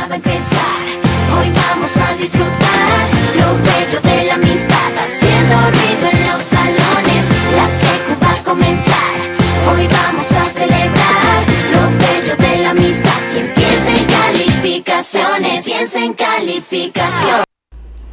va a empezar. Hoy vamos a disfrutar lo bello de la amistad, haciendo ruido en los salones. La secu va a comenzar. Hoy vamos a celebrar lo bello de la amistad. Quien piensa en calificaciones, piensa en calificaciones.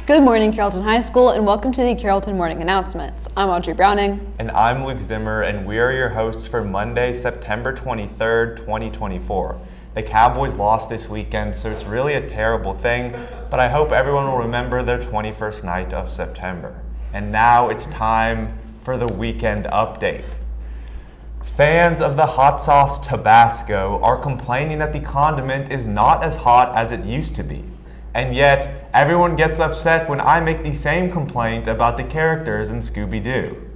Good morning, Carrollton High School, and welcome to the Carrollton Morning Announcements. I'm Audrey Browning. And I'm Luke Zimmer, and we are your hosts for Monday, September 23rd, 2024. The Cowboys lost this weekend, so it's really a terrible thing, but I hope everyone will remember their 21st night of September. And now it's time for the weekend update. Fans of the hot sauce Tabasco are complaining that the condiment is not as hot as it used to be. And yet, everyone gets upset when I make the same complaint about the characters in Scooby-Doo.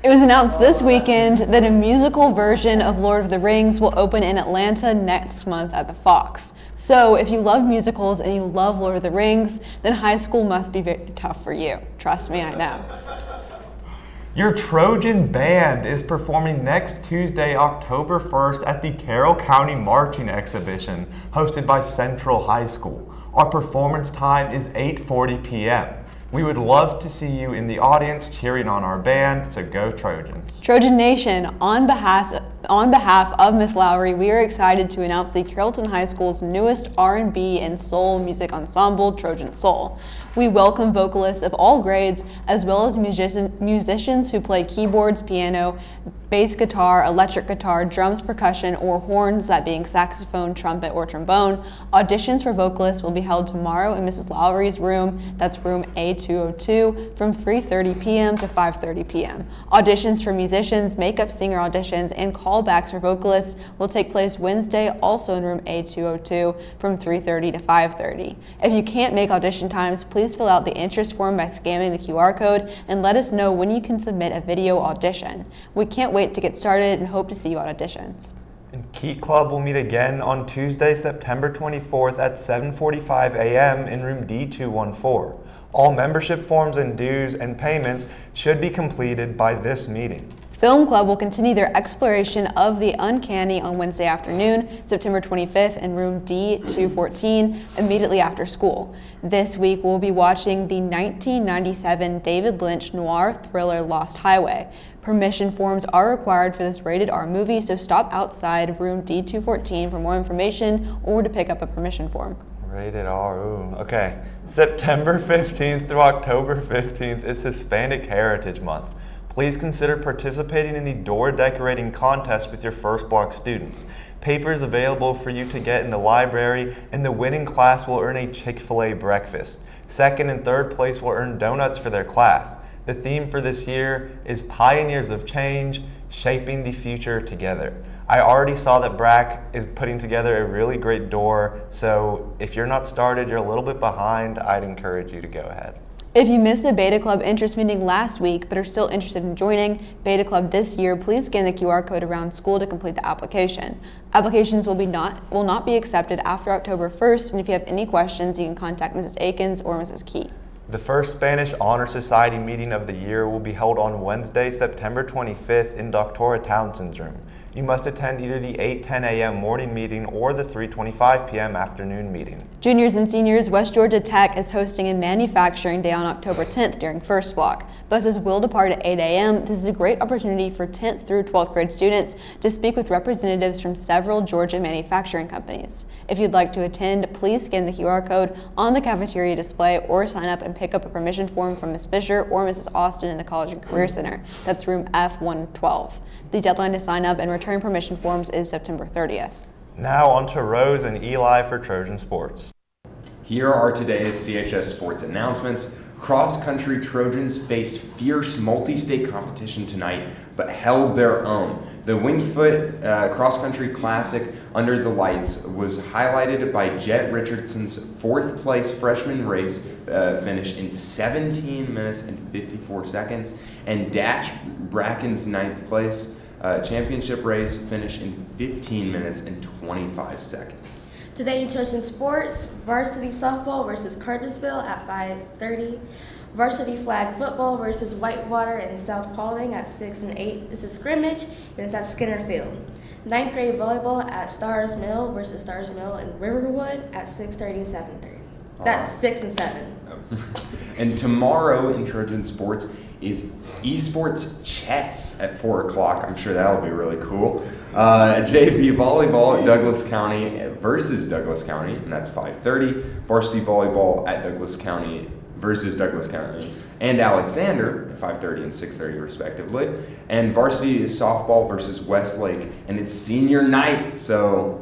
It was announced this weekend that a musical version of Lord of the Rings will open in Atlanta next month at the Fox. So if you love musicals and you love Lord of the Rings, then high school must be very tough for you. Trust me, I know. Your Trojan Band is performing next Tuesday, October 1st at the Carroll County Marching Exhibition, hosted by Central High School. Our performance time is 8:40 p.m. We would love to see you in the audience cheering on our band, so go Trojans. Trojan Nation, on behalf of Miss Lowry, we are excited to announce the Carrollton High School's newest R&B and soul music ensemble, Trojan Soul. We welcome vocalists of all grades, as well as musicians who play keyboards, piano, bass guitar, electric guitar, drums, percussion, or horns, that being saxophone, trumpet, or trombone. Auditions for vocalists will be held tomorrow in Mrs. Lowry's room, that's room A202, from 3:30 p.m. to 5:30 p.m. Auditions for musicians, makeup singer auditions, and callbacks for vocalists will take place Wednesday, also in room A202, from 3:30 to 5:30. If you can't make audition times, please fill out the interest form by scanning the QR code and let us know when you can submit a video audition. We can't wait to get started and hope to see you at auditions. And Key Club will meet again on Tuesday, September 24th at 7:45 a.m. in room D214. All membership forms and dues and payments should be completed by this meeting. Film Club will continue their exploration of the uncanny on Wednesday afternoon, September 25th, in room D214, immediately after school. This week, we'll be watching the 1997 David Lynch noir thriller Lost Highway. Permission forms are required for this rated R movie, so stop outside room D214 for more information or to pick up a permission form. Rated R, ooh, okay. September 15th through October 15th is Hispanic Heritage Month. Please consider participating in the door decorating contest with your first block students. Paper is available for you to get in the library, and the winning class will earn a Chick-fil-A breakfast. Second and third place will earn donuts for their class. The theme for this year is Pioneers of Change, Shaping the Future Together. I already saw that BRAC is putting together a really great door, so if you're not started, you're a little bit behind, I'd encourage you to go ahead. If you missed the Beta Club interest meeting last week but are still interested in joining Beta Club this year, please scan the QR code around school to complete the application. Applications will not be accepted after October 1st, and if you have any questions, you can contact Mrs. Akins or Mrs. Key. The first Spanish Honor Society meeting of the year will be held on Wednesday, September 25th in Dr. Townsend's room. You must attend either the 8:10 a.m. morning meeting or the 3:25 p.m. afternoon meeting. Juniors and seniors, West Georgia Tech is hosting a manufacturing day on October 10th during first block. Buses will depart at 8 a.m. This is a great opportunity for 10th through 12th grade students to speak with representatives from several Georgia manufacturing companies. If you'd like to attend, please scan the QR code on the cafeteria display or sign up and pick up a permission form from Ms. Fisher or Mrs. Austin in the College and Career Center. That's room F112. The deadline to sign up and return permission forms is September 30th. Now on to Rose and Eli for Trojan Sports. Here are today's CHS sports announcements. Cross-country Trojans faced fierce multi-state competition tonight, but held their own. The Wingfoot Cross-Country Classic Under the Lights was highlighted by Jet Richardson's fourth-place freshman race finish in 17 minutes and 54 seconds, and Dash Bracken's ninth-place championship race finish in 15 minutes and 25 seconds. Today in Trojan Sports, varsity softball versus Cartersville at 5:30. Varsity flag football versus Whitewater and South Paulding at 6 and 8. This is scrimmage, and it's at Skinner Field. Ninth grade volleyball at Stars Mill versus Stars Mill in Riverwood at 6:30 and 7:30. That's 6 and 7. And tomorrow in Trojan Sports is esports chess at 4 o'clock. I'm sure that'll be really cool. JV volleyball at Douglas County versus Douglas County, and that's 5:30. Varsity volleyball at Douglas County versus Douglas County and Alexander at 5:30 and 6:30 respectively. And varsity softball versus Westlake, and it's senior night, so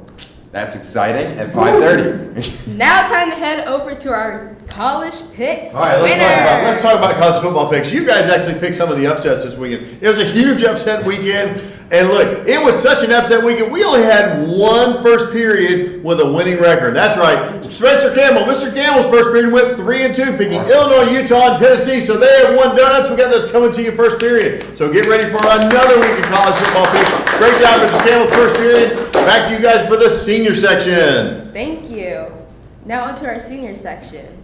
that's exciting at 5:30. Now time to head over to our college picks. All right, let's talk about college football picks. You guys actually picked some of the upsets this weekend. It was a huge upset weekend. And look, it was such an upset weekend. We only had one first period with a winning record. That's right. Spencer Campbell, Mr. Campbell's first period went 3-2, picking Illinois, Utah, and Tennessee. So they have won donuts. We got those coming to you first period. So get ready for another week of college football picks. Great job, Mr. Campbell's first period. Back to you guys for the senior section. Thank you. Now on to our senior section.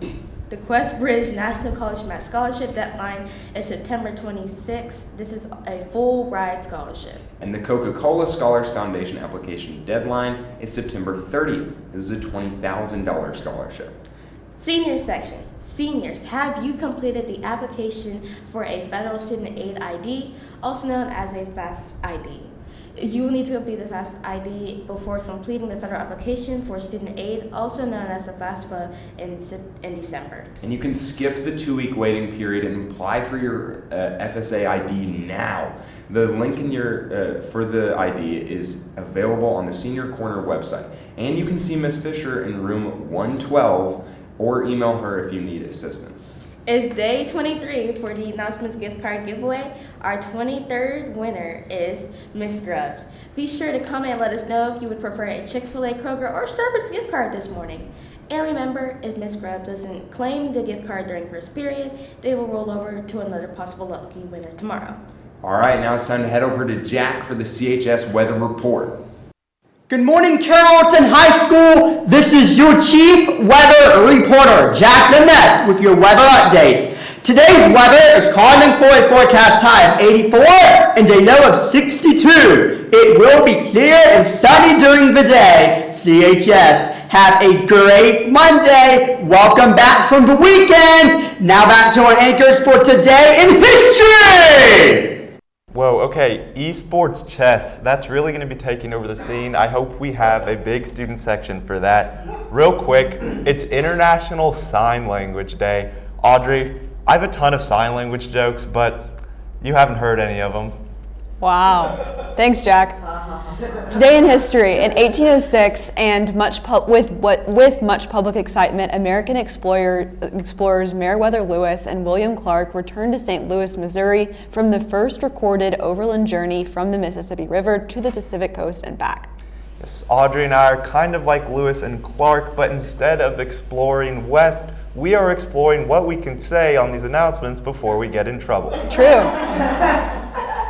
The Quest Bridge National College Match Scholarship deadline is September 26th. This is a full ride scholarship. And the Coca-Cola Scholars Foundation application deadline is September 30th. This is a $20,000 scholarship. Senior section. Seniors, have you completed the application for a federal student aid ID, also known as a FAFSA ID? You will need to complete the FAFSA ID before completing the federal application for student aid, also known as the FAFSA, in December. And you can skip the 2-week waiting period and apply for your FSA ID now. The link in your for the ID is available on the Senior Corner website. And you can see Ms. Fisher in room 112 or email her if you need assistance. It's day 23 for the announcements gift card giveaway. Our 23rd winner is Miss Grubbs. Be sure to comment and let us know if you would prefer a Chick-fil-A, Kroger, or Starbucks gift card this morning. And remember, if Miss Grubbs doesn't claim the gift card during first period, they will roll over to another possible lucky winner tomorrow. All right, now it's time to head over to Jack for the CHS weather report. Good morning, Carrollton High School. This is your Chief Weather Reporter, Jack Ness, with your weather update. Today's weather is calling for a forecast high of 84 and a low of 62. It will be clear and sunny during the day. CHS, have a great Monday. Welcome back from the weekend. Now back to our anchors for today in history. Whoa, okay, esports chess, that's really going to be taking over the scene. I hope we have a big student section for that. Real quick, it's International Sign Language Day. Audrey, I have a ton of sign language jokes, but you haven't heard any of them. Wow. Thanks, Jack. Today in history, in 1806, and with much public excitement, American explorers Meriwether Lewis and William Clark returned to St. Louis, Missouri from the first recorded overland journey from the Mississippi River to the Pacific coast and back. Yes, Audrey and I are kind of like Lewis and Clark, but instead of exploring west, we are exploring what we can say on these announcements before we get in trouble. True.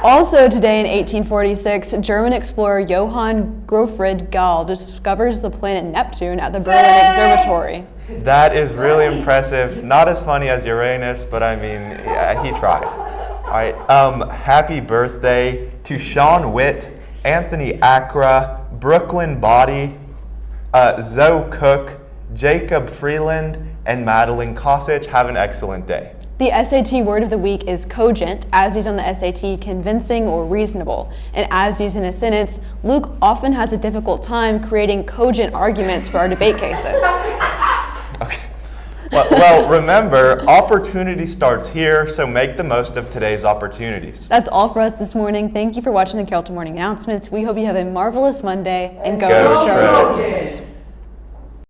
Also today in 1846, German explorer Johann Gottfried Galle discovers the planet Neptune at the Berlin Observatory. That is really impressive. Not as funny as Uranus, but I mean, yeah, he tried. All right, happy birthday to Sean Witt, Anthony Accra, Brooklyn Body, Zoe Cook, Jacob Freeland, and Madeline Kosich. Have an excellent day. The SAT word of the week is cogent, as used on the SAT, convincing or reasonable. And as used in a sentence, Luke often has a difficult time creating cogent arguments for our debate cases. Okay. Well, remember, opportunity starts here, so make the most of today's opportunities. That's all for us this morning. Thank you for watching the Carrollton Morning Announcements. We hope you have a marvelous Monday, and go Trojans. Trojans.